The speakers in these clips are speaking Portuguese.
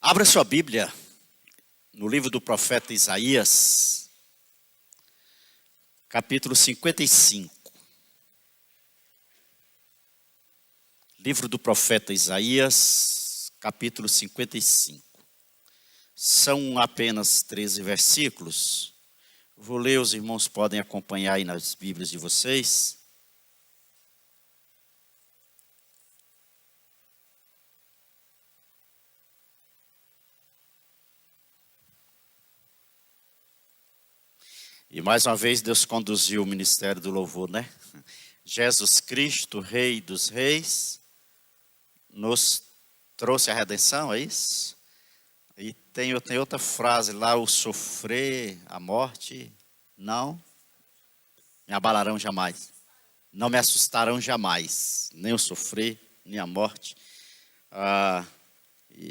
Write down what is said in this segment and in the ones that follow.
Abra sua Bíblia no livro do profeta Isaías, capítulo 55. Livro do profeta Isaías, capítulo 55. São apenas 13 versículos. Vou ler, os irmãos podem acompanhar aí nas Bíblias de vocês. E mais uma vez Deus conduziu o ministério do louvor, né? Jesus Cristo, Rei dos Reis, nos trouxe a redenção, é isso? E tem outra frase lá, o sofrer, a morte, não me abalarão jamais. Não me assustarão jamais, nem o sofrer, nem a morte.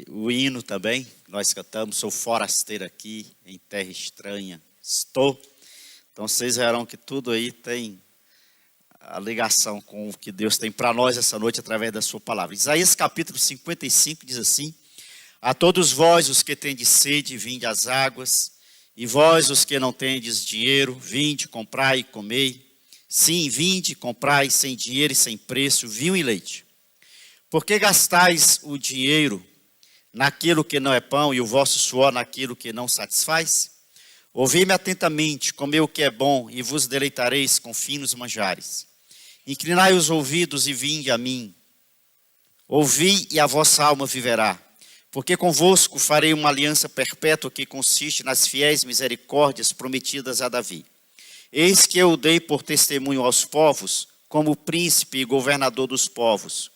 O hino também, nós cantamos, sou forasteiro aqui, em terra estranha, estou. Então vocês verão que tudo aí tem a ligação com o que Deus tem para nós essa noite através da sua palavra. Isaías capítulo 55 diz assim: a todos vós os que tendes sede, vinde às águas, e vós os que não tendes dinheiro, vinde, comprai e comei. Sim, vinde, comprai sem dinheiro e sem preço, vinho e leite. Porque gastais o dinheiro naquilo que não é pão e o vosso suor naquilo que não satisfaz? Ouvi-me atentamente, comei o que é bom, e vos deleitareis com finos manjares. Inclinai os ouvidos e vinde a mim. Ouvi e a vossa alma viverá. Porque convosco farei uma aliança perpétua que consiste nas fiéis misericórdias prometidas a Davi. Eis que eu o dei por testemunho aos povos, como príncipe e governador dos povos.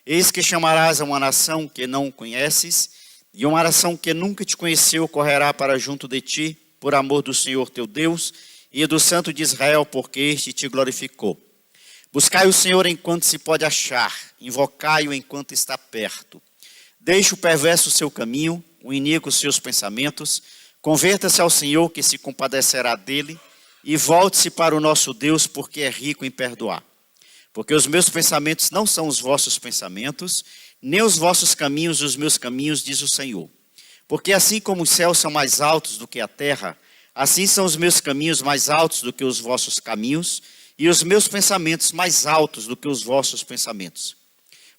Eis que chamarás a uma nação que não conheces, e uma nação que nunca te conheceu correrá para junto de ti, por amor do Senhor teu Deus e do Santo de Israel, porque este te glorificou. Buscai o Senhor enquanto se pode achar, invocai-o enquanto está perto. Deixe o perverso o seu caminho, o iníquo os seus pensamentos, converta-se ao Senhor que se compadecerá dele, e volte-se para o nosso Deus, porque é rico em perdoar. Porque os meus pensamentos não são os vossos pensamentos, nem os vossos caminhos os meus caminhos, diz o Senhor. Porque assim como os céus são mais altos do que a terra, assim são os meus caminhos mais altos do que os vossos caminhos, e os meus pensamentos mais altos do que os vossos pensamentos.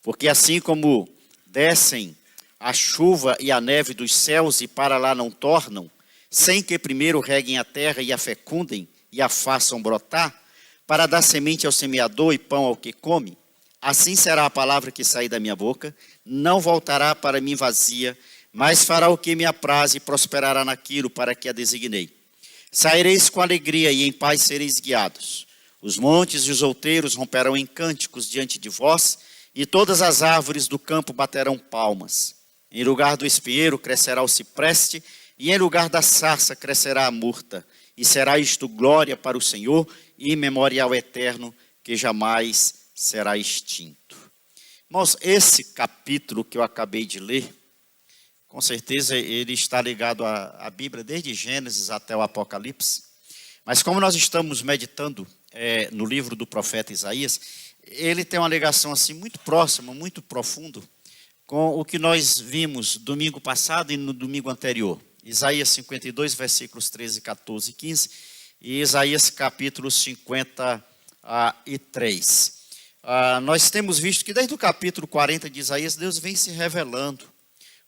Porque assim como descem a chuva e a neve dos céus e para lá não tornam, sem que primeiro reguem a terra e a fecundem e a façam brotar, para dar semente ao semeador e pão ao que come, assim será a palavra que sair da minha boca, não voltará para mim vazia, mas fará o que me apraz e prosperará naquilo para que a designei. Saireis com alegria e em paz sereis guiados. Os montes e os outeiros romperão em cânticos diante de vós, e todas as árvores do campo baterão palmas. Em lugar do espinheiro crescerá o cipreste, e em lugar da sarça crescerá a murta. E será isto glória para o Senhor e memorial eterno que jamais será extinto. Irmãos, esse capítulo que eu acabei de ler, com certeza ele está ligado à Bíblia desde Gênesis até o Apocalipse. Mas como nós estamos meditando no livro do profeta Isaías, ele tem uma ligação assim muito próxima, muito profunda com o que nós vimos domingo passado e no domingo anterior. Isaías 52, versículos 13, 14 e 15 e Isaías capítulo 53. Nós temos visto que desde o capítulo 40 de Isaías, Deus vem se revelando.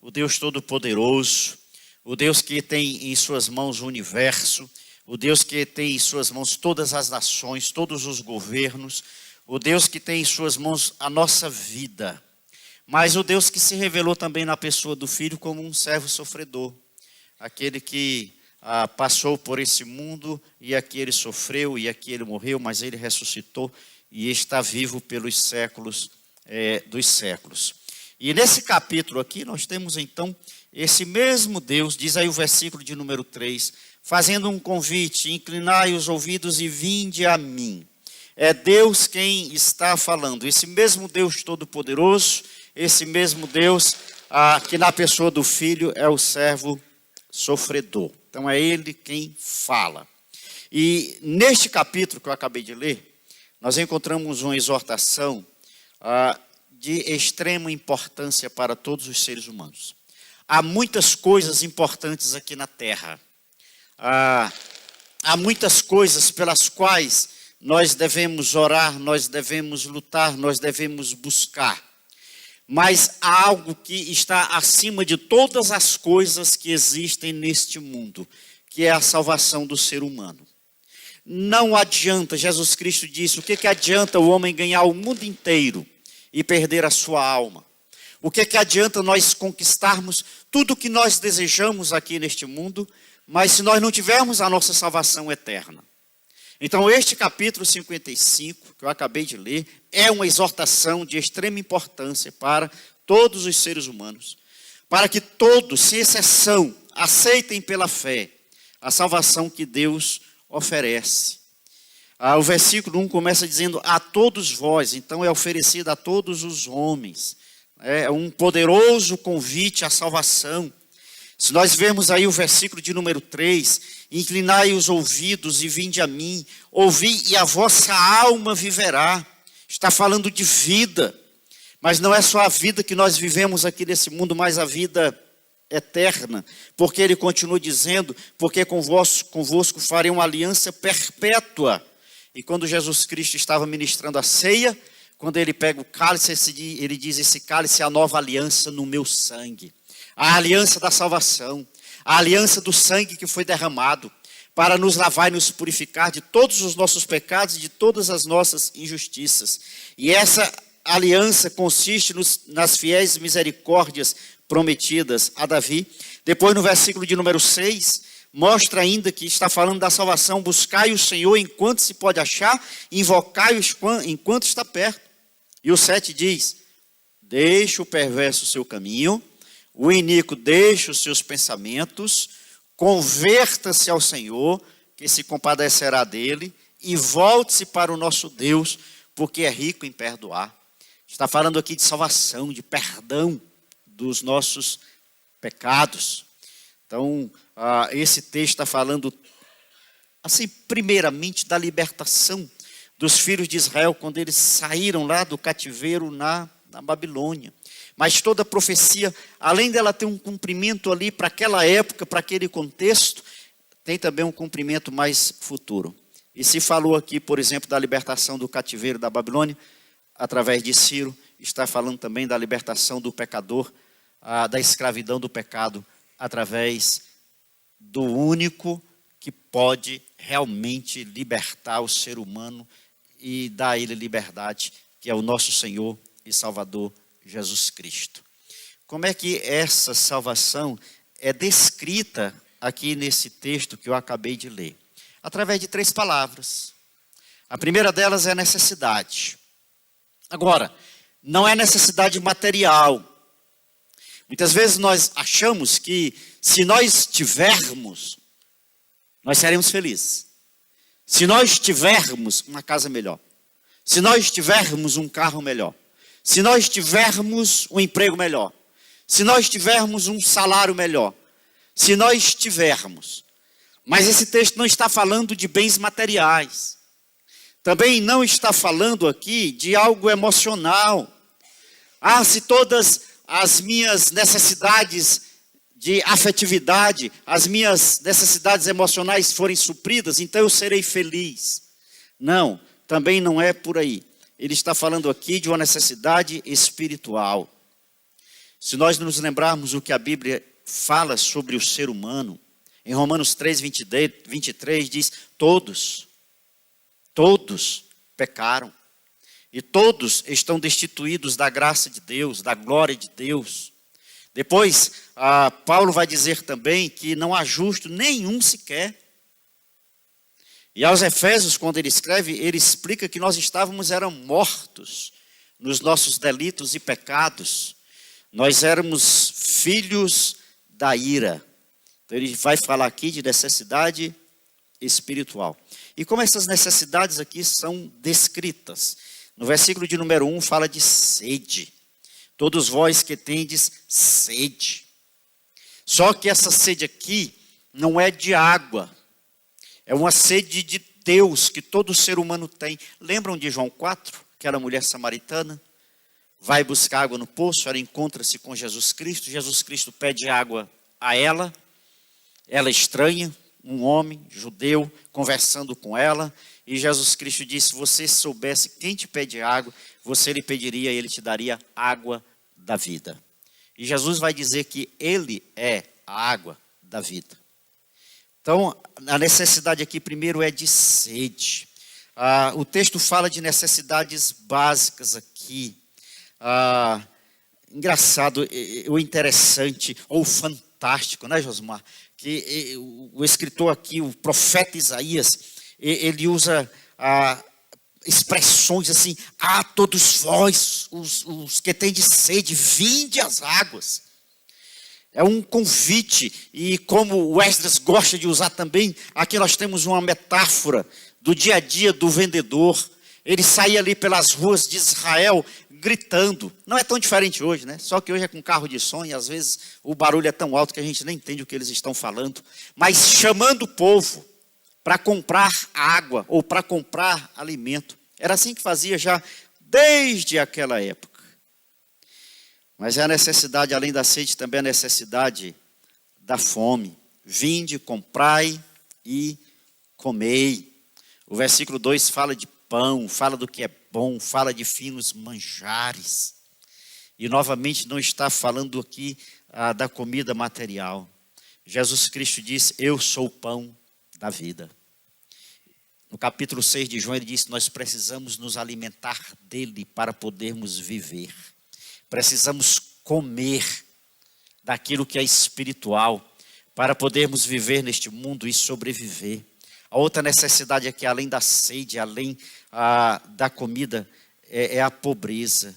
O Deus Todo-Poderoso, o Deus que tem em suas mãos o universo, o Deus que tem em suas mãos todas as nações, todos os governos, o Deus que tem em suas mãos a nossa vida. Mas o Deus que se revelou também na pessoa do Filho como um servo sofredor. Aquele que passou por esse mundo e aqui ele sofreu e aqui ele morreu, mas ele ressuscitou e está vivo pelos séculos dos séculos. E nesse capítulo aqui nós temos então esse mesmo Deus, diz aí o versículo de número 3, fazendo um convite: inclinai os ouvidos e vinde a mim. É Deus quem está falando, esse mesmo Deus Todo-Poderoso, esse mesmo Deus que na pessoa do Filho é o servo sofredor. Então é ele quem fala. E neste capítulo que eu acabei de ler, nós encontramos uma exortação de extrema importância para todos os seres humanos. há muitas coisas importantes aqui na terra. Há muitas coisas pelas quais nós devemos orar, nós devemos lutar, nós devemos buscar. Mas há algo que está acima de todas as coisas que existem neste mundo, que é a salvação do ser humano. Não adianta, Jesus Cristo disse, o que adianta o homem ganhar o mundo inteiro e perder a sua alma? O que adianta nós conquistarmos tudo o que nós desejamos aqui neste mundo, mas se nós não tivermos a nossa salvação eterna? Então este capítulo 55, que eu acabei de ler, é uma exortação de extrema importância para todos os seres humanos, para que todos, sem exceção, aceitem pela fé a salvação que Deus oferece. O versículo 1 começa dizendo, a todos vós, então é oferecido a todos os homens. É um poderoso convite à salvação. Se nós vermos aí o versículo de número 3, inclinai os ouvidos e vinde a mim, ouvi e a vossa alma viverá. Está falando de vida, mas não é só a vida que nós vivemos aqui nesse mundo, mas a vida eterna, porque ele continua dizendo, porque convosco farei uma aliança perpétua. E quando Jesus Cristo estava ministrando a ceia, quando ele pega o cálice, ele diz, esse cálice é a nova aliança no meu sangue. A aliança da salvação, a aliança do sangue que foi derramado, para nos lavar e nos purificar de todos os nossos pecados e de todas as nossas injustiças. E essa aliança consiste nas fiéis misericórdias prometidas a Davi. Depois no versículo de número 6, mostra ainda que está falando da salvação, buscai o Senhor enquanto se pode achar, invocai-o enquanto está perto. E o 7 diz, deixa o perverso o seu caminho, o iníquo deixa os seus pensamentos, converta-se ao Senhor, que se compadecerá dele, e volte-se para o nosso Deus, porque é rico em perdoar. Está falando aqui de salvação, de perdão dos nossos pecados. Então, esse texto está falando, assim, primeiramente da libertação dos filhos de Israel, quando eles saíram lá do cativeiro na Babilônia. Mas toda profecia, além dela ter um cumprimento ali para aquela época, para aquele contexto, tem também um cumprimento mais futuro. E se falou aqui, por exemplo, da libertação do cativeiro da Babilônia, através de Ciro, está falando também da libertação do pecador, da escravidão do pecado, através do único que pode realmente libertar o ser humano e dar a ele liberdade, que é o nosso Senhor e Salvador Jesus Cristo. Como é que essa salvação é descrita aqui nesse texto que eu acabei de ler? Através de 3 palavras. A primeira delas é necessidade. Agora, não é necessidade material. Muitas vezes nós achamos que se nós tivermos, nós seremos felizes. Se nós tivermos uma casa melhor, se nós tivermos um carro melhor, se nós tivermos um emprego melhor, se nós tivermos um salário melhor, se nós tivermos. Mas esse texto não está falando de bens materiais. Também não está falando aqui de algo emocional. Se todas as minhas necessidades de afetividade, as minhas necessidades emocionais forem supridas, então eu serei feliz. Não, também não é por aí. Ele está falando aqui de uma necessidade espiritual. Se nós nos lembrarmos o que a Bíblia fala sobre o ser humano, em Romanos 3, 23 diz, todos pecaram. E todos estão destituídos da graça de Deus, da glória de Deus. Depois, Paulo vai dizer também que não há justo nenhum sequer. E aos Efésios, quando ele escreve, ele explica que nós eram mortos nos nossos delitos e pecados. Nós éramos filhos da ira. Então ele vai falar aqui de necessidade espiritual. E como essas necessidades aqui são descritas? No versículo de número 1 fala de sede. Todos vós que tendes sede. Só que essa sede aqui não é de água. É uma sede de Deus que todo ser humano tem. Lembram de João 4? Aquela mulher samaritana? vai buscar água no poço, ela encontra-se com Jesus Cristo pede água a ela estranha, um homem judeu conversando com ela, e Jesus Cristo disse: se você soubesse quem te pede água, você lhe pediria e ele te daria água da vida. E Jesus vai dizer que ele é a água da vida. Então, a necessidade aqui primeiro é de sede. O texto fala de necessidades básicas aqui. Engraçado, ou interessante, ou fantástico, né, Josmar? Que o escritor aqui, o profeta Isaías, ele usa expressões assim: todos vós, os que têm de sede, vinde às águas. É um convite, e como o Esdras gosta de usar também, aqui nós temos uma metáfora do dia a dia do vendedor. Ele saía ali pelas ruas de Israel gritando. Não é tão diferente hoje, né? Só que hoje é com carro de som e às vezes o barulho é tão alto que a gente nem entende o que eles estão falando. Mas chamando o povo para comprar água ou para comprar alimento. Era assim que fazia já desde aquela época. Mas é a necessidade, além da sede, também a necessidade da fome. Vinde, comprai e comei. O versículo 2 fala de pão, fala do que é bom, fala de finos manjares. E novamente não está falando aqui da comida material. Jesus Cristo disse: eu sou o pão da vida. No capítulo 6 de João ele disse: nós precisamos nos alimentar dele para podermos viver. Precisamos comer daquilo que é espiritual para podermos viver neste mundo e sobreviver. A outra necessidade aqui, além da sede, além da comida, é a pobreza.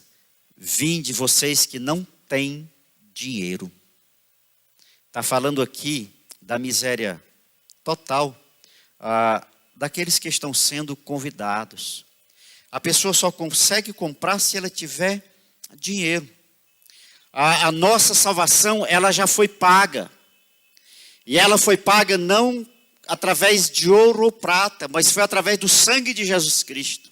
Vinde vocês que não têm dinheiro. Está falando aqui da miséria total, daqueles que estão sendo convidados. A pessoa só consegue comprar se ela tiver dinheiro. A nossa salvação, ela já foi paga. E ela foi paga não através de ouro ou prata, mas foi através do sangue de Jesus Cristo.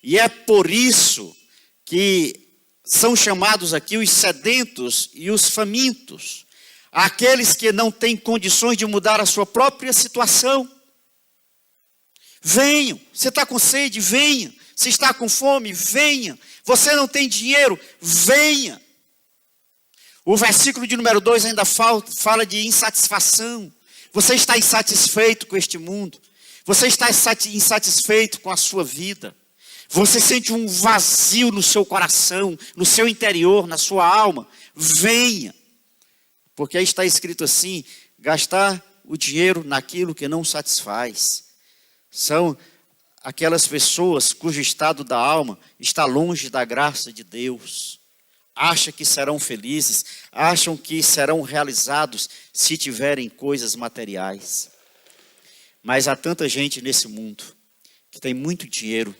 E é por isso que são chamados aqui os sedentos e os famintos. Aqueles que não têm condições de mudar a sua própria situação. Venham. Você está com sede? Venha. Se está com fome? Venha. Você não tem dinheiro? Venha. O versículo de número 2 ainda fala de insatisfação. Você está insatisfeito com este mundo. Você está insatisfeito com a sua vida. Você sente um vazio no seu coração, no seu interior, na sua alma. Venha. Porque aí está escrito assim: gastar o dinheiro naquilo que não satisfaz. São aquelas pessoas cujo estado da alma está longe da graça de Deus. Acham que serão felizes, acham que serão realizados se tiverem coisas materiais. Mas há tanta gente nesse mundo que tem muito dinheiro,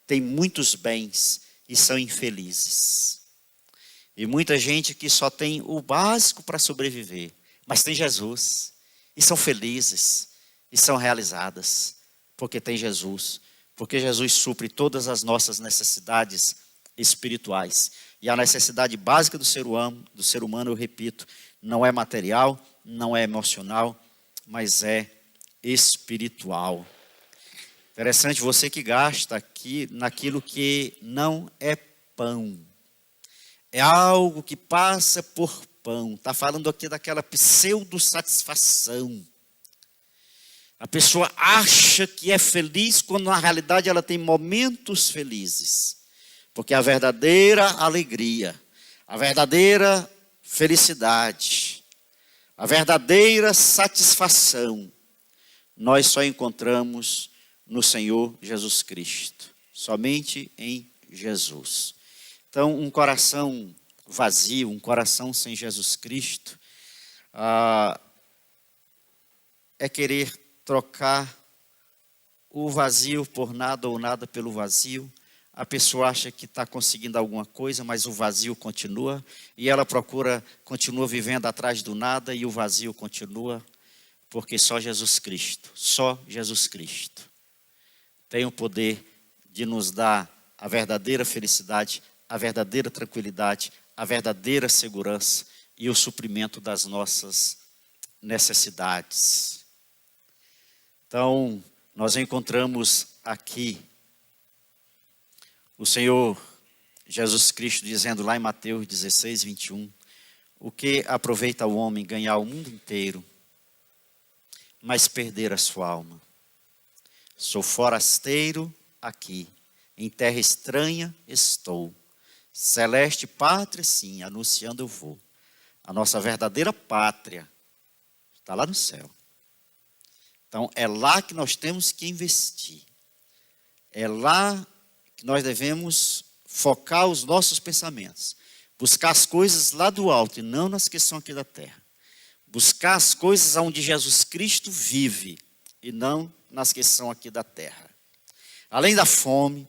tem muitos bens e são infelizes. E muita gente que só tem o básico para sobreviver, mas tem Jesus e são felizes e são realizadas, porque tem Jesus, porque Jesus supre todas as nossas necessidades espirituais. E a necessidade básica do ser humano, eu repito, não é material, não é emocional, mas é espiritual. Interessante, você que gasta aqui naquilo que não é pão. É algo que passa por pão. Está falando aqui daquela pseudo-satisfação. A pessoa acha que é feliz quando na realidade ela tem momentos felizes. Porque a verdadeira alegria, a verdadeira felicidade, a verdadeira satisfação, nós só encontramos no Senhor Jesus Cristo. Somente em Jesus. Então, um coração vazio, um coração sem Jesus Cristo, é querer trocar o vazio por nada ou nada pelo vazio. A pessoa acha que está conseguindo alguma coisa, mas o vazio continua. E ela continua vivendo atrás do nada e o vazio continua. Porque só Jesus Cristo tem o poder de nos dar a verdadeira felicidade, a verdadeira tranquilidade, a verdadeira segurança e o suprimento das nossas necessidades. Então, nós encontramos aqui o Senhor Jesus Cristo dizendo lá em Mateus 16, 21, o que aproveita o homem ganhar o mundo inteiro, mas perder a sua alma? Sou forasteiro aqui, em terra estranha estou, celeste pátria sim, anunciando eu vou. A nossa verdadeira pátria está lá no céu. Então é lá que nós temos que investir. É lá que nós devemos focar os nossos pensamentos. Buscar as coisas lá do alto e não nas que são aqui da terra. Buscar as coisas onde Jesus Cristo vive e não nas que são aqui da terra. Além da fome,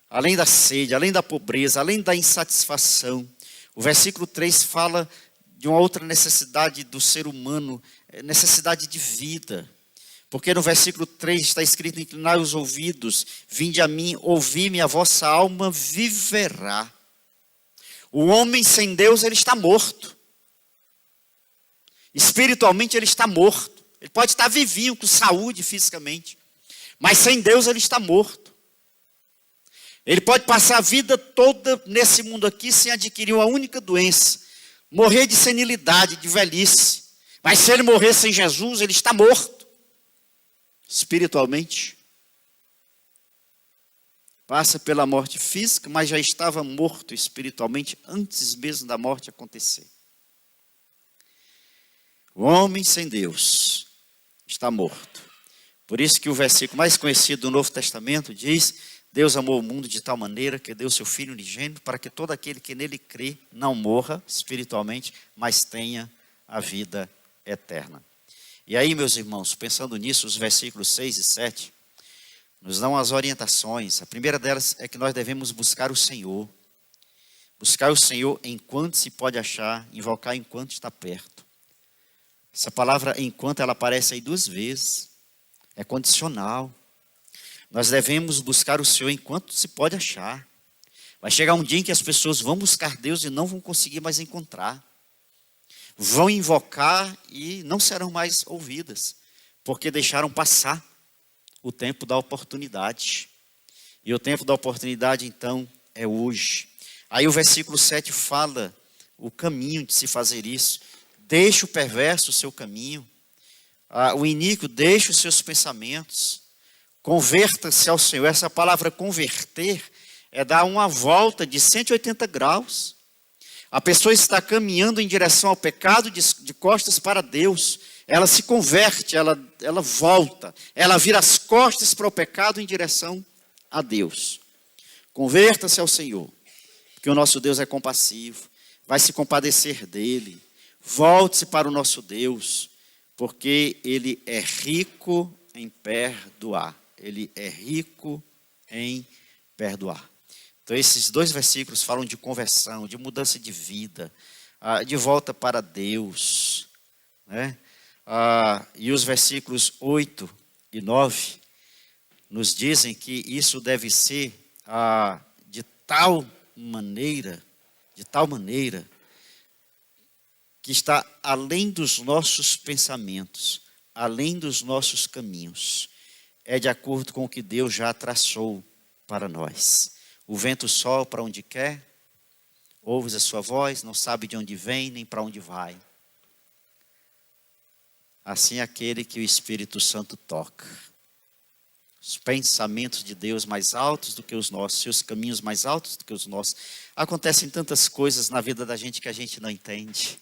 além da sede, além da pobreza, além da insatisfação, o versículo 3 fala de uma outra necessidade do ser humano, necessidade de vida. Porque no versículo 3 está escrito: inclinai os ouvidos, vinde a mim, ouvi-me, a vossa alma viverá. O homem sem Deus, ele está morto. Espiritualmente ele está morto. Ele pode estar vivinho, com saúde fisicamente, mas sem Deus ele está morto. Ele pode passar a vida toda nesse mundo aqui sem adquirir uma única doença, morrer de senilidade, de velhice, mas se ele morrer sem Jesus, ele está morto. Espiritualmente, passa pela morte física, mas já estava morto espiritualmente antes mesmo da morte acontecer. O homem sem Deus está morto. Por isso que o versículo mais conhecido do Novo Testamento diz: Deus amou o mundo de tal maneira que deu seu Filho unigênito para que todo aquele que nele crê não morra espiritualmente, mas tenha a vida eterna. E aí, meus irmãos, pensando nisso, os versículos 6 e 7 nos dão as orientações. A primeira delas é que nós devemos buscar o Senhor. Buscar o Senhor enquanto se pode achar, invocar enquanto está perto. Essa palavra enquanto, ela aparece aí 2 vezes. É condicional. Nós devemos buscar o Senhor enquanto se pode achar. Vai chegar um dia em que as pessoas vão buscar Deus e não vão conseguir mais encontrar. Vão invocar e não serão mais ouvidas, porque deixaram passar o tempo da oportunidade. E o tempo da oportunidade, então, é hoje. Aí o versículo 7 fala o caminho de se fazer isso. Deixe o perverso o seu caminho. O iníquo deixe os seus pensamentos. Converta-se ao Senhor. Essa palavra converter é dar uma volta de 180 graus. A pessoa está caminhando em direção ao pecado de costas para Deus. Ela se converte, ela volta. Ela vira as costas para o pecado em direção a Deus. Converta-se ao Senhor, porque o nosso Deus é compassivo. Vai se compadecer dele. Volte-se para o nosso Deus, porque Ele é rico em perdoar. Ele é rico em perdoar. Então esses 2 versículos falam de conversão, de mudança de vida, de volta para Deus, né? E os versículos 8 e 9 nos dizem que isso deve ser de tal maneira, que está além dos nossos pensamentos, além dos nossos caminhos. É de acordo com o que Deus já traçou para nós. O vento sopra onde quer, ouves a sua voz, não sabe de onde vem nem para onde vai. Assim é aquele que o Espírito Santo toca. Os pensamentos de Deus mais altos do que os nossos, seus caminhos mais altos do que os nossos. Acontecem tantas coisas na vida da gente que a gente não entende.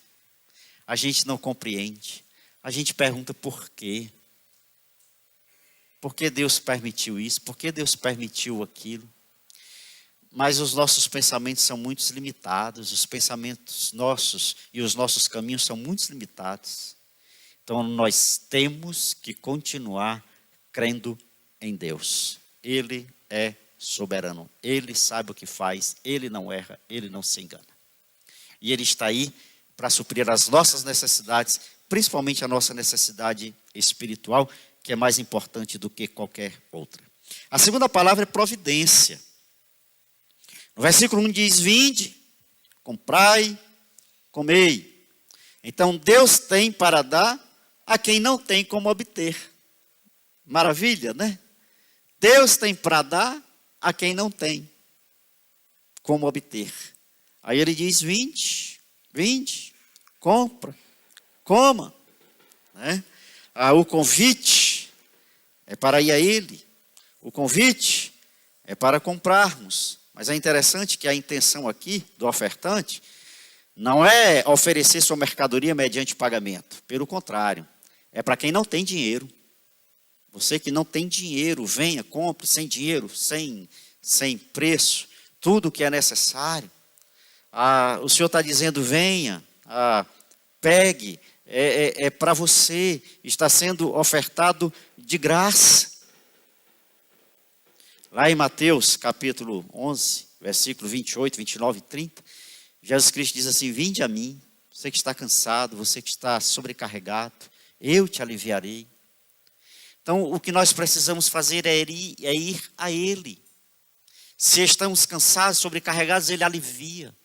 A gente não compreende. A gente pergunta por quê. Por que Deus permitiu isso? Por que Deus permitiu aquilo? Mas os nossos pensamentos são muito limitados. Os pensamentos nossos e os nossos caminhos são muito limitados. Então nós temos que continuar crendo em Deus. Ele é soberano. Ele sabe o que faz. Ele não erra. Ele não se engana. E Ele está aí para suprir as nossas necessidades, principalmente a nossa necessidade espiritual, que é mais importante do que qualquer outra. A segunda palavra é providência. No versículo 1 diz: vinde, comprai, comei. Então Deus tem para dar a quem não tem como obter. Maravilha, né? Deus tem para dar a quem não tem como obter. Aí ele diz: vinde, vinde, compra, coma. Né? O convite é para ir a ele. O convite é para comprarmos. Mas é interessante que a intenção aqui do ofertante não é oferecer sua mercadoria mediante pagamento. Pelo contrário, é para quem não tem dinheiro. Você que não tem dinheiro, venha, compre sem dinheiro, sem preço, tudo o que é necessário. O Senhor está dizendo: venha, pegue, é para você, está sendo ofertado de graça. Lá em Mateus capítulo 11, versículo 28, 29 e 30, Jesus Cristo diz assim: vinde a mim, você que está cansado, você que está sobrecarregado, eu te aliviarei. Então, o que nós precisamos fazer é ir a Ele. Se estamos cansados, sobrecarregados, Ele alivia.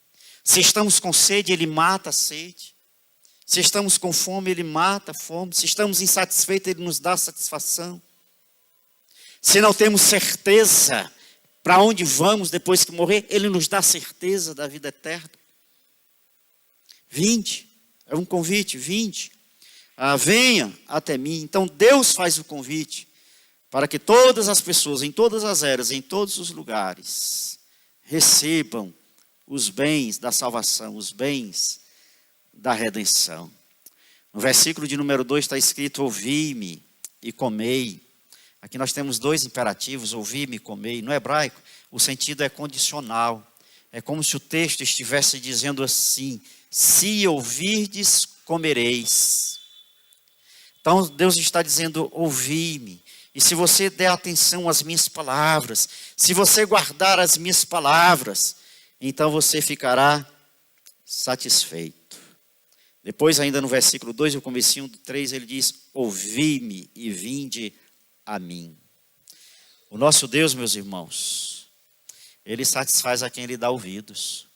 Se estamos com sede, Ele mata a sede. Se estamos com fome, Ele mata a fome. Se estamos insatisfeitos, Ele nos dá satisfação. Se não temos certeza para onde vamos depois que morrer, Ele nos dá certeza da vida eterna. Vinde, é um convite, vinde. Venha até mim. Então Deus faz o convite para que todas as pessoas, em todas as eras, em todos os lugares, recebam os bens da salvação, os bens da redenção. No versículo de número 2 está escrito: ouvi-me e comei. Aqui nós temos dois imperativos: ouvi-me e comei. No hebraico, o sentido é condicional. É como se o texto estivesse dizendo assim: se ouvirdes, comereis. Então Deus está dizendo: ouvi-me. E se você der atenção às minhas palavras, se você guardar as minhas palavras, então você ficará satisfeito. Depois, ainda no versículo 2, o comecinho do 3, ele diz: ouvi-me e vinde a mim. O nosso Deus, meus irmãos, Ele satisfaz a quem lhe dá ouvidos.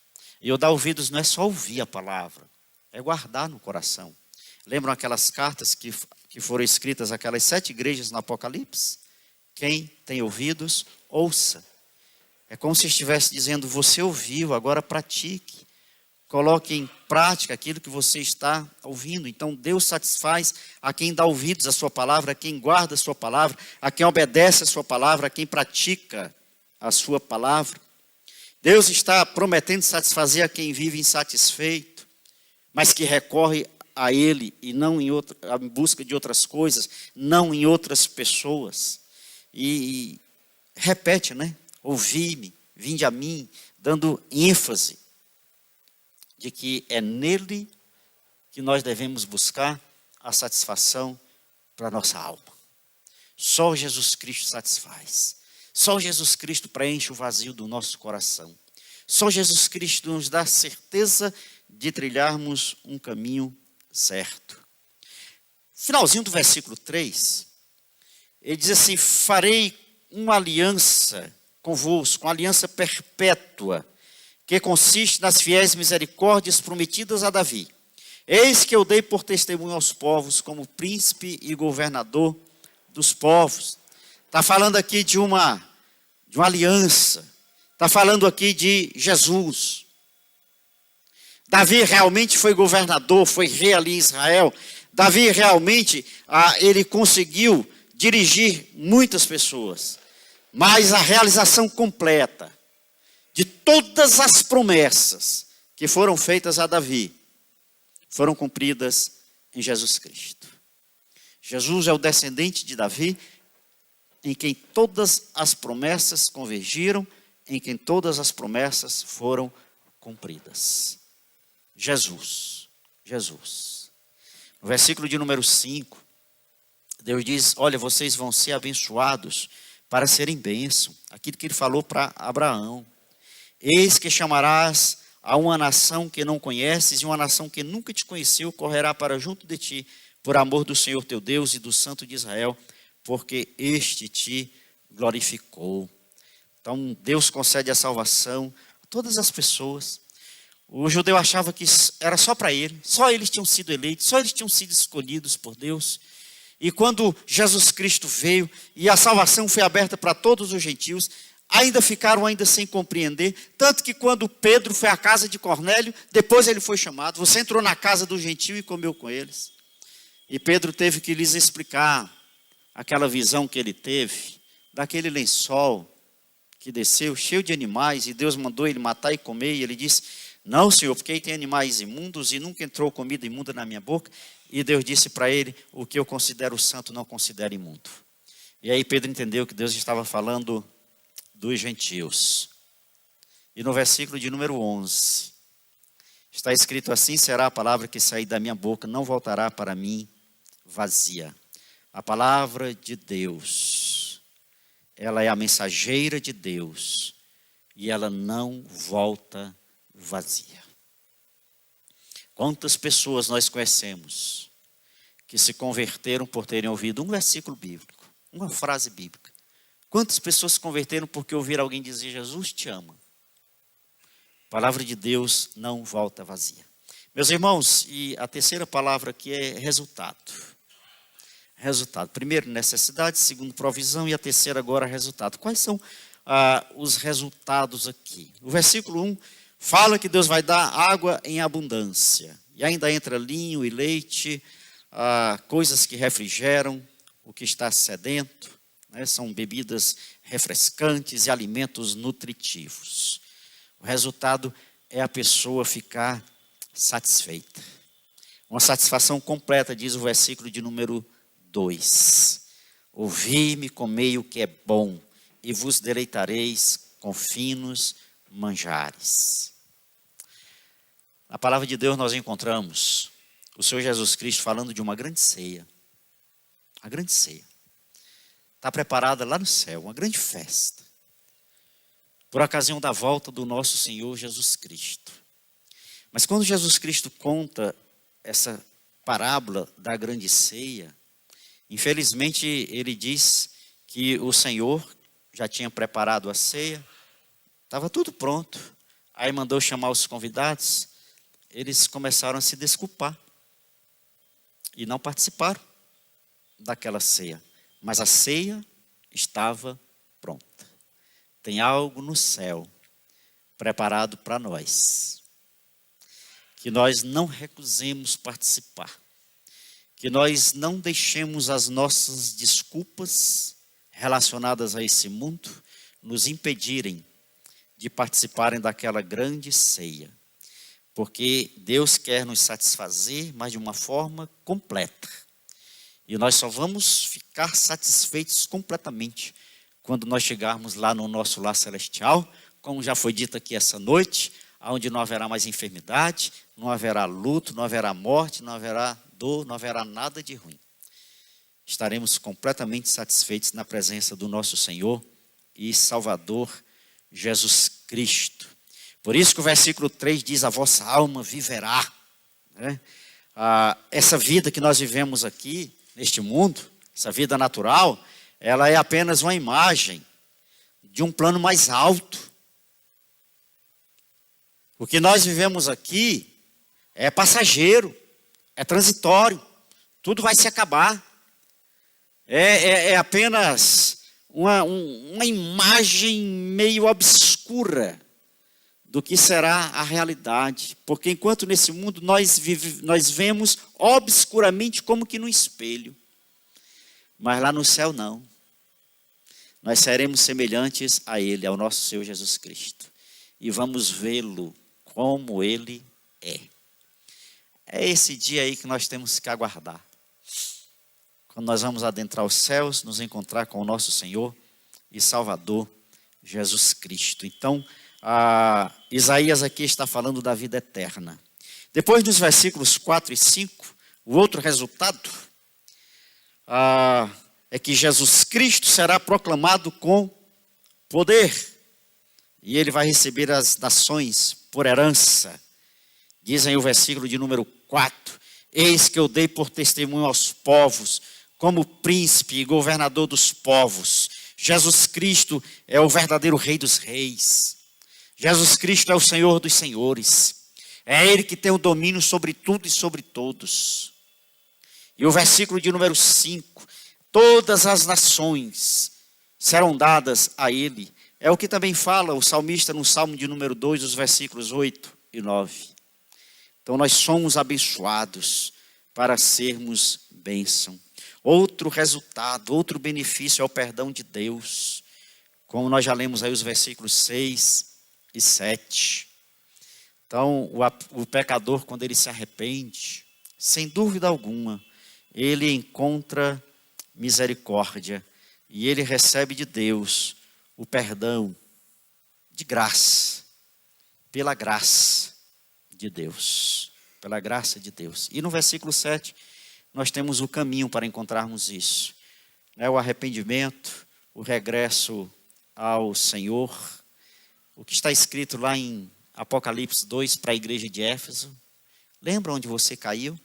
E o dar ouvidos não é só ouvir a palavra, é guardar no coração. Lembram aquelas cartas que foram escritas àquelas 7 igrejas no Apocalipse? Quem tem ouvidos, ouça. É como se estivesse dizendo: você ouviu, agora pratique. Coloque em prática aquilo que você está ouvindo. Então Deus satisfaz a quem dá ouvidos à sua palavra, a quem guarda a sua palavra, a quem obedece a sua palavra, a quem pratica a sua palavra. Deus está prometendo satisfazer a quem vive insatisfeito, mas que recorre a Ele e não em busca de outras coisas, não em outras pessoas. E repete, né? Ouvi-me, vinde a mim, dando ênfase de que é nele que nós devemos buscar a satisfação para a nossa alma. Só Jesus Cristo satisfaz. Só Jesus Cristo preenche o vazio do nosso coração. Só Jesus Cristo nos dá certeza de trilharmos um caminho certo. Finalzinho do versículo 3, ele diz assim: farei uma aliança convosco, uma aliança perpétua, que consiste nas fiéis misericórdias prometidas a Davi. Eis que eu dei por testemunho aos povos, como príncipe e governador dos povos. Está falando aqui de uma aliança. Está falando aqui de Jesus. Davi realmente foi governador, foi rei ali em Israel. Davi realmente, ele conseguiu dirigir muitas pessoas. Mas a realização completa de todas as promessas que foram feitas a Davi foram cumpridas em Jesus Cristo. Jesus é o descendente de Davi, em quem todas as promessas convergiram, em quem todas as promessas foram cumpridas. Jesus. No versículo de número 5, Deus diz: olha, vocês vão ser abençoados para serem bênção. Aquilo que ele falou para Abraão. Eis que chamarás a uma nação que não conheces, e uma nação que nunca te conheceu correrá para junto de ti, por amor do Senhor teu Deus e do Santo de Israel, porque este te glorificou. Então Deus concede a salvação todas as pessoas. O judeu achava que era só para ele, só eles tinham sido eleitos, só eles tinham sido escolhidos por Deus. E quando Jesus Cristo veio e a salvação foi aberta para todos os gentios, ainda ficaram sem compreender, tanto que quando Pedro foi à casa de Cornélio, depois ele foi chamado, você entrou na casa do gentio e comeu com eles. E Pedro teve que lhes explicar aquela visão que ele teve, daquele lençol que desceu, cheio de animais, e Deus mandou ele matar e comer, e ele disse, não, Senhor, porque aí tem animais imundos, e nunca entrou comida imunda na minha boca. E Deus disse para ele, o que eu considero santo, não considero imundo. E aí Pedro entendeu que Deus estava falando dos gentios. E no versículo de número 11, está escrito assim, será a palavra que sair da minha boca, não voltará para mim vazia. A palavra de Deus, ela é a mensageira de Deus, e ela não volta vazia. Quantas pessoas nós conhecemos que se converteram por terem ouvido um versículo bíblico, uma frase bíblica? Quantas pessoas se converteram porque ouviram alguém dizer, Jesus te ama? A palavra de Deus não volta vazia. Meus irmãos, e a terceira palavra aqui é resultado. Resultado. Primeiro, necessidade. Segundo, provisão. E a terceira agora, resultado. Quais são os resultados aqui? O versículo 1 fala que Deus vai dar água em abundância. E ainda entra linho e leite, coisas que refrigeram o que está sedento. São bebidas refrescantes e alimentos nutritivos. O resultado é a pessoa ficar satisfeita. Uma satisfação completa, diz o versículo de número 2. Ouvi-me, comei o que é bom, e vos deleitareis com finos manjares. Na palavra de Deus nós encontramos o Senhor Jesus Cristo falando de uma grande ceia. A grande ceia. Está preparada lá no céu, uma grande festa. Por ocasião da volta do nosso Senhor Jesus Cristo. Mas quando Jesus Cristo conta essa parábola da grande ceia, infelizmente ele diz que o Senhor já tinha preparado a ceia, estava tudo pronto. Aí mandou chamar os convidados, eles começaram a se desculpar e não participaram daquela ceia. Mas a ceia estava pronta. Tem algo no céu preparado para nós, que nós não recusemos participar, que nós não deixemos as nossas desculpas relacionadas a esse mundo nos impedirem de participarem daquela grande ceia, porque Deus quer nos satisfazer, mas de uma forma completa. E nós só vamos ficar satisfeitos completamente quando nós chegarmos lá no nosso lar celestial, como já foi dito aqui essa noite, onde não haverá mais enfermidade, não haverá luto, não haverá morte, não haverá dor, não haverá nada de ruim. Estaremos completamente satisfeitos na presença do nosso Senhor e Salvador Jesus Cristo. Por isso que o versículo 3 diz, a vossa alma viverá. Essa vida que nós vivemos aqui, neste mundo, essa vida natural, ela é apenas uma imagem de um plano mais alto. O que nós vivemos aqui é passageiro, é transitório, tudo vai se acabar. É apenas uma imagem meio obscura do que será a realidade. Porque enquanto nesse mundo nós vemos obscuramente como que no espelho. Mas lá no céu não. Nós seremos semelhantes a Ele, ao nosso Senhor Jesus Cristo. E vamos vê-lo como Ele é. É esse dia aí que nós temos que aguardar. Quando nós vamos adentrar os céus, nos encontrar com o nosso Senhor e Salvador Jesus Cristo. Então, Isaías aqui está falando da vida eterna. Depois, nos versículos 4 e 5, o outro resultado é que Jesus Cristo será proclamado com poder. E ele vai receber as nações por herança. Dizem o versículo de número 4. Eis que eu dei por testemunho aos povos, como príncipe e governador dos povos. Jesus Cristo é o verdadeiro Rei dos Reis. Jesus Cristo é o Senhor dos senhores. É Ele que tem o domínio sobre tudo e sobre todos. E o versículo de número 5. Todas as nações serão dadas a Ele. É o que também fala o salmista no Salmo de número 2, os versículos 8 e 9. Então nós somos abençoados para sermos bênção. Outro resultado, outro benefício é o perdão de Deus. Como nós já lemos aí os versículos 6 e 7. Então o pecador, quando ele se arrepende, sem dúvida alguma, ele encontra misericórdia. E ele recebe de Deus o perdão de graça, pela graça de Deus, pela graça de Deus. E no versículo 7, nós temos o caminho para encontrarmos isso. O arrependimento, o regresso ao Senhor, o que está escrito lá em Apocalipse 2 para a igreja de Éfeso. Lembra onde você caiu?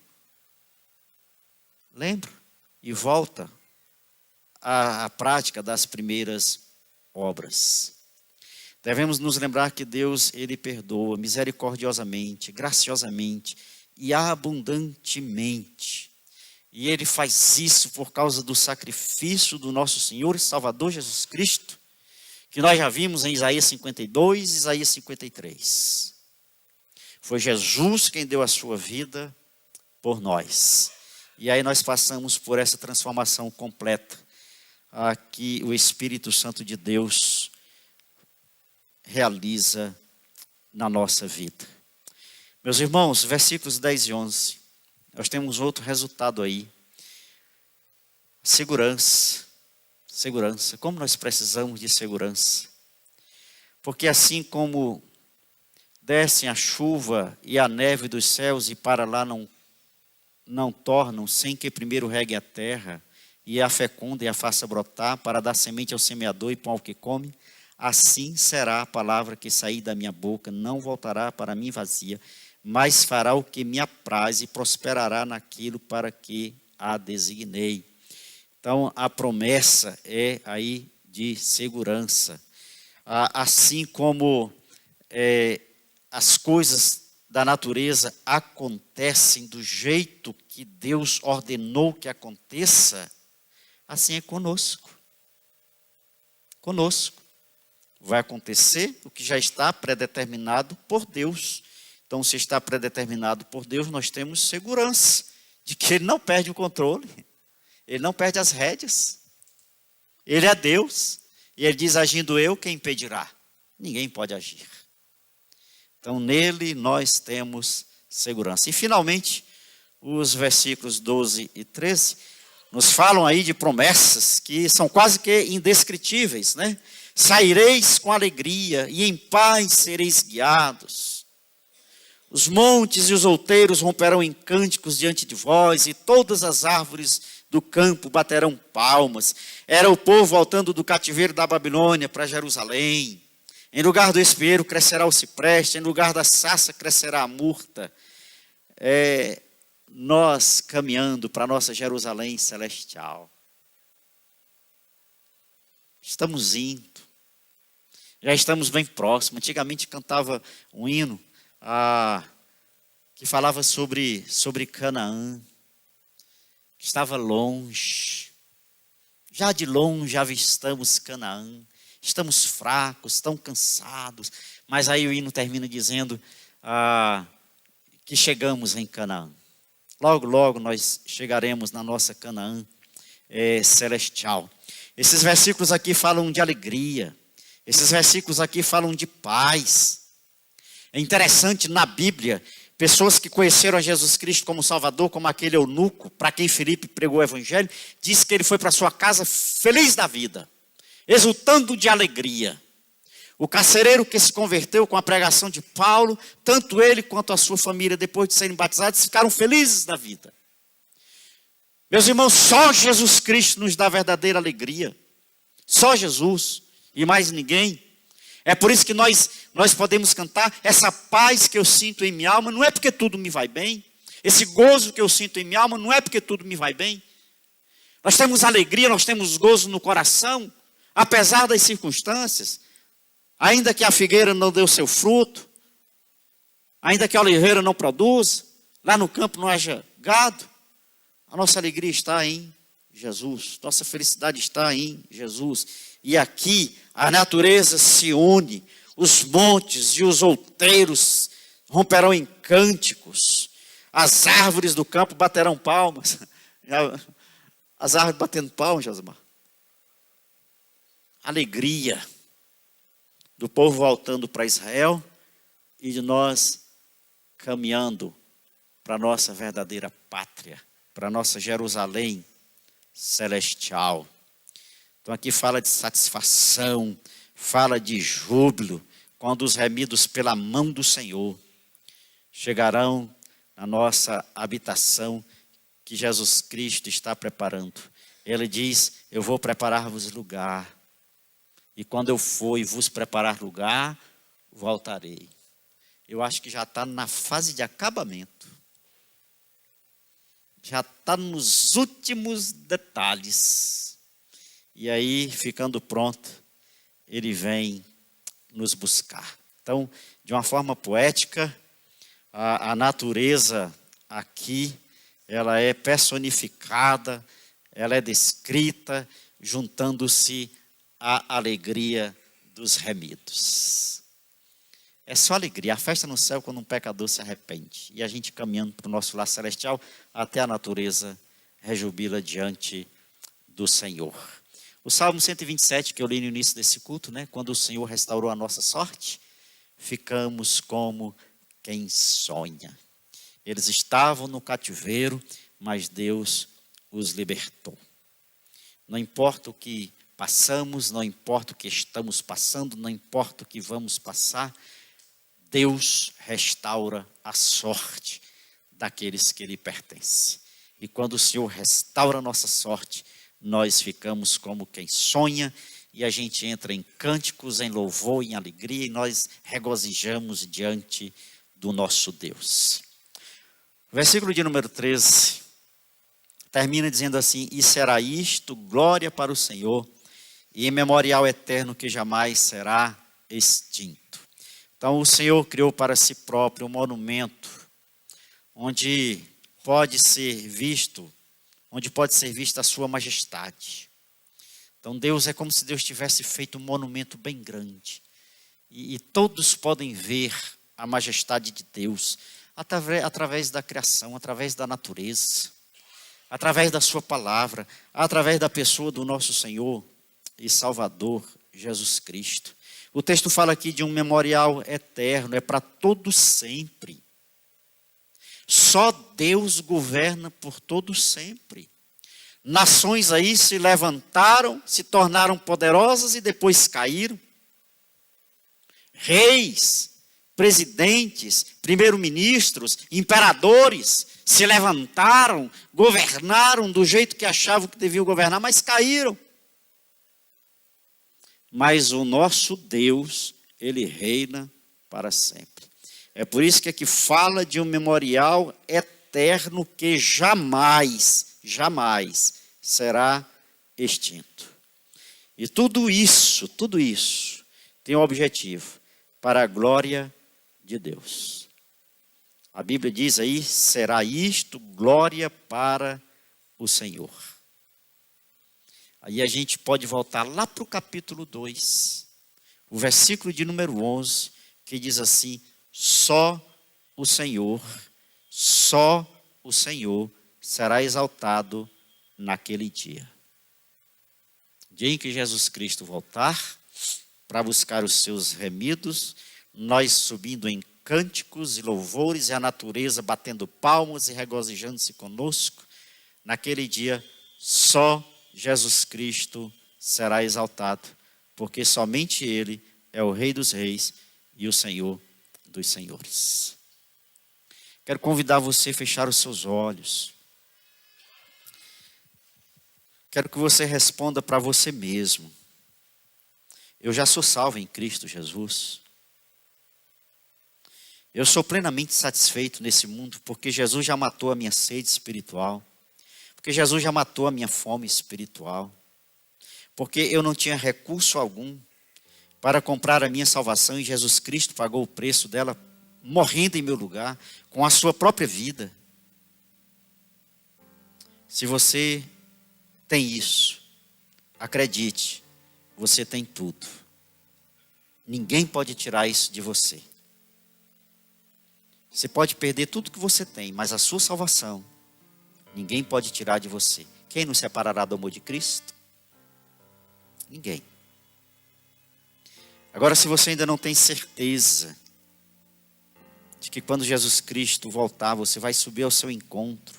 Lembra? E volta à prática das primeiras obras. Devemos nos lembrar que Deus, Ele perdoa misericordiosamente, graciosamente e abundantemente. E Ele faz isso por causa do sacrifício do nosso Senhor e Salvador Jesus Cristo, que nós já vimos em Isaías 52 e Isaías 53. Foi Jesus quem deu a sua vida por nós. E aí nós passamos por essa transformação completa, que o Espírito Santo de Deus realiza na nossa vida. Meus irmãos, versículos 10 e 11, nós temos outro resultado aí. Segurança. Segurança. Como nós precisamos de segurança. Porque assim como descem a chuva e a neve dos céus e para lá não tornam, sem que primeiro regue a terra, e a fecunda e a faça brotar, para dar semente ao semeador e pão ao que come, assim será a palavra que sair da minha boca, não voltará para mim vazia, mas fará o que me apraz e prosperará naquilo para que a designei. Então a promessa é aí de segurança. Assim como as coisas da natureza acontecem do jeito que Deus ordenou que aconteça, assim é conosco. Conosco. Vai acontecer o que já está predeterminado por Deus. Então, se está predeterminado por Deus, nós temos segurança de que Ele não perde o controle. Ele não perde as rédeas. Ele é Deus. E Ele diz, agindo eu, quem impedirá? Ninguém pode agir. Então, nele nós temos segurança. E, finalmente, os versículos 12 e 13 nos falam aí de promessas que são quase que indescritíveis, né? Saireis com alegria e em paz sereis guiados. Os montes e os outeiros romperão em cânticos diante de vós e todas as árvores do campo baterão palmas. Era o povo voltando do cativeiro da Babilônia para Jerusalém. Em lugar do espinheiro crescerá o cipreste, em lugar da sarça crescerá a murta. Nós caminhando para a nossa Jerusalém celestial. Estamos indo. Já estamos bem próximos. Antigamente cantava um hino que falava sobre Canaã. Que estava longe. Já de longe avistamos Canaã. Estamos fracos, tão cansados. Mas aí o hino termina dizendo que chegamos em Canaã. Logo, logo nós chegaremos na nossa Canaã celestial. Esses versículos aqui falam de alegria. Esses versículos aqui falam de paz. É interessante, na Bíblia, pessoas que conheceram a Jesus Cristo como Salvador, como aquele eunuco, para quem Filipe pregou o Evangelho, diz que ele foi para sua casa feliz da vida, exultando de alegria. O carcereiro que se converteu com a pregação de Paulo, tanto ele quanto a sua família, depois de serem batizados, ficaram felizes da vida. Meus irmãos, só Jesus Cristo nos dá verdadeira alegria. Só Jesus e mais ninguém. É por isso que nós podemos cantar, essa paz que eu sinto em minha alma, não é porque tudo me vai bem. Esse gozo que eu sinto em minha alma, não é porque tudo me vai bem. Nós temos alegria, nós temos gozo no coração, apesar das circunstâncias. ainda que a figueira não dê o seu fruto, ainda que a oliveira não produza, lá no campo não haja gado, a nossa alegria está em Jesus, nossa felicidade está em Jesus. E aqui a natureza se une, os montes e os outeiros romperão em cânticos, as árvores do campo baterão palmas. As árvores batendo palmas, Josimar. Alegria do povo voltando para Israel e de nós caminhando para a nossa verdadeira pátria, para a nossa Jerusalém celestial. Então aqui fala de satisfação, fala de júbilo, quando os remidos pela mão do Senhor chegarão na nossa habitação que Jesus Cristo está preparando. Ele diz, eu vou preparar-vos lugar, e quando eu for e vos preparar lugar, voltarei. Eu acho que já está na fase de acabamento. Já está nos últimos detalhes. E aí, ficando pronto, ele vem nos buscar. Então, de uma forma poética, a natureza aqui, ela é personificada, ela é descrita, juntando-se à alegria dos remidos. É só alegria, a festa no céu quando um pecador se arrepende. E a gente caminhando para o nosso lar celestial, até a natureza rejubila diante do Senhor. O Salmo 127, que eu li no início desse culto, né? Quando o Senhor restaurou a nossa sorte, ficamos como quem sonha. Eles estavam no cativeiro, mas Deus os libertou. Não importa o que passamos, não importa o que estamos passando, não importa o que vamos passar, Deus restaura a sorte daqueles que lhe pertencem. E quando o Senhor restaura a nossa sorte, nós ficamos como quem sonha, e a gente entra em cânticos, em louvor, em alegria, e nós regozijamos diante do nosso Deus. O versículo de número 13 termina dizendo assim, e será isto glória para o Senhor, e memorial eterno que jamais será extinto. Então o Senhor criou para si próprio um monumento, onde pode ser vista a sua majestade. Então Deus é como se Deus tivesse feito um monumento bem grande. E todos podem ver a majestade de Deus, através da criação, através da natureza, através da sua palavra, através da pessoa do nosso Senhor e Salvador Jesus Cristo. O texto fala aqui de um memorial eterno, é para todo sempre. Só Deus governa por todo sempre. Nações aí se levantaram, se tornaram poderosas e depois caíram. Reis, presidentes, primeiro-ministros, imperadores se levantaram, governaram do jeito que achavam que deviam governar, mas caíram. Mas o nosso Deus, ele reina para sempre. É por isso que aqui fala de um memorial eterno que jamais será extinto. E tudo isso tem um objetivo, para a glória de Deus. A Bíblia diz aí, será isto glória para o Senhor. Aí a gente pode voltar lá para o capítulo 2, o versículo de número 11, que diz assim, só o Senhor será exaltado naquele dia. Dia em que Jesus Cristo voltar para buscar os seus remidos, nós subindo em cânticos e louvores e a natureza batendo palmas e regozijando-se conosco, naquele dia só Jesus Cristo será exaltado, porque somente Ele é o Rei dos Reis e o Senhor dos Senhores. Quero convidar você a fechar os seus olhos. Quero que você responda para você mesmo. Eu já sou salvo em Cristo Jesus. Eu sou plenamente satisfeito nesse mundo, porque Jesus já matou a minha sede espiritual. Porque Jesus já matou a minha fome espiritual. Porque eu não tinha recurso algum. para comprar a minha salvação, e Jesus Cristo pagou o preço dela, morrendo em meu lugar, com a sua própria vida. Se você tem isso, acredite, você tem tudo. Ninguém pode tirar isso de você. Você pode perder tudo que você tem, mas a sua salvação, ninguém pode tirar de você. Quem nos separará do amor de Cristo? Ninguém. Agora, se você ainda não tem certeza de que quando Jesus Cristo voltar, você vai subir ao seu encontro,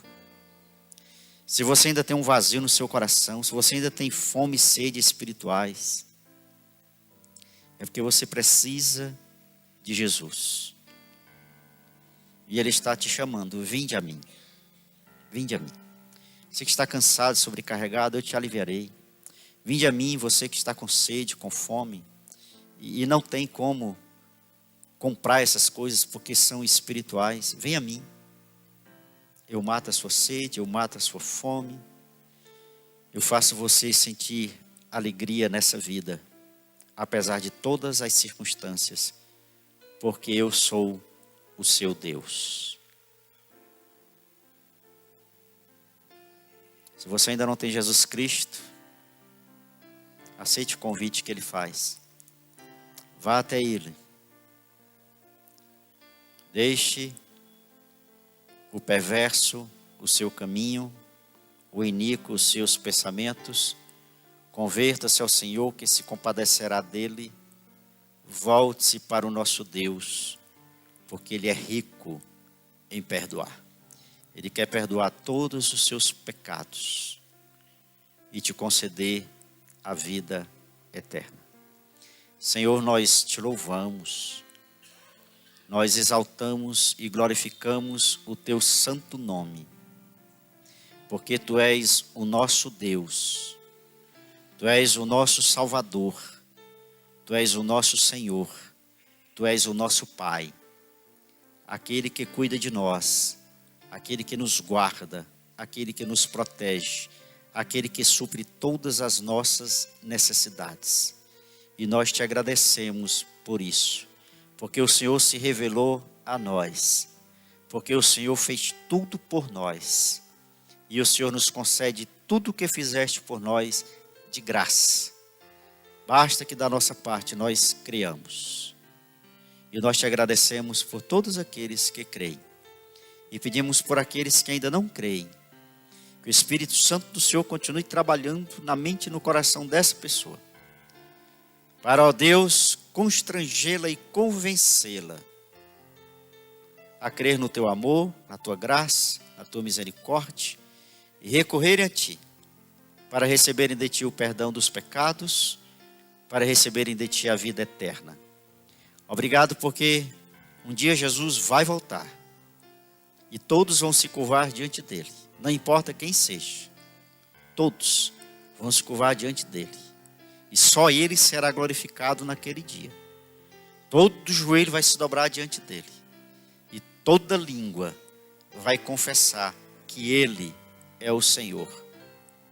se você ainda tem um vazio no seu coração, se você ainda tem fome e sede espirituais, é porque você precisa de Jesus. E Ele está te chamando, vinde a mim. Vinde a mim. Você que está cansado, sobrecarregado, eu te aliviarei. Vinde a mim, você que está com sede, com fome, e não tem como comprar essas coisas porque são espirituais. Vem a mim. Eu mato a sua sede, eu mato a sua fome. Eu faço você sentir alegria nessa vida, apesar de todas as circunstâncias, porque eu sou o seu Deus. Se você ainda não tem Jesus Cristo, aceite o convite que Ele faz. Vá até Ele. Deixe o perverso o seu caminho, o iníquo os seus pensamentos. Converta-se ao Senhor, que se compadecerá dele. Volte-se para o nosso Deus, porque Ele é rico em perdoar. Ele quer perdoar todos os seus pecados e te conceder a vida eterna. Senhor, nós te louvamos, nós exaltamos e glorificamos o teu santo nome, porque tu és o nosso Deus, tu és o nosso Salvador, tu és o nosso Senhor, tu és o nosso Pai, aquele que cuida de nós, aquele que nos guarda, aquele que nos protege, aquele que supre todas as nossas necessidades. E nós te agradecemos por isso, porque o Senhor se revelou a nós, porque o Senhor fez tudo por nós, e o Senhor nos concede tudo o que fizeste por nós de graça. Basta que da nossa parte nós criamos. E nós te agradecemos por todos aqueles que creem. E pedimos por aqueles que ainda não creem, que o Espírito Santo do Senhor continue trabalhando na mente e no coração dessa pessoa, para, ó Deus, constrangê-la e convencê-la a crer no teu amor, na tua graça, na tua misericórdia, e recorrerem a ti, para receberem de ti o perdão dos pecados, para receberem de ti a vida eterna. Obrigado, porque um dia Jesus vai voltar, e todos vão se curvar diante dele, não importa quem seja, todos vão se curvar diante dele, e só ele será glorificado naquele dia. Todo joelho vai se dobrar diante dele, e toda língua vai confessar que ele é o Senhor,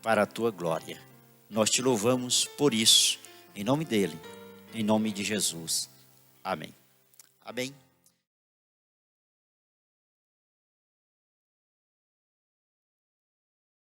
para a tua glória. Nós te louvamos por isso, em nome dele, em nome de Jesus. Amém. Amém.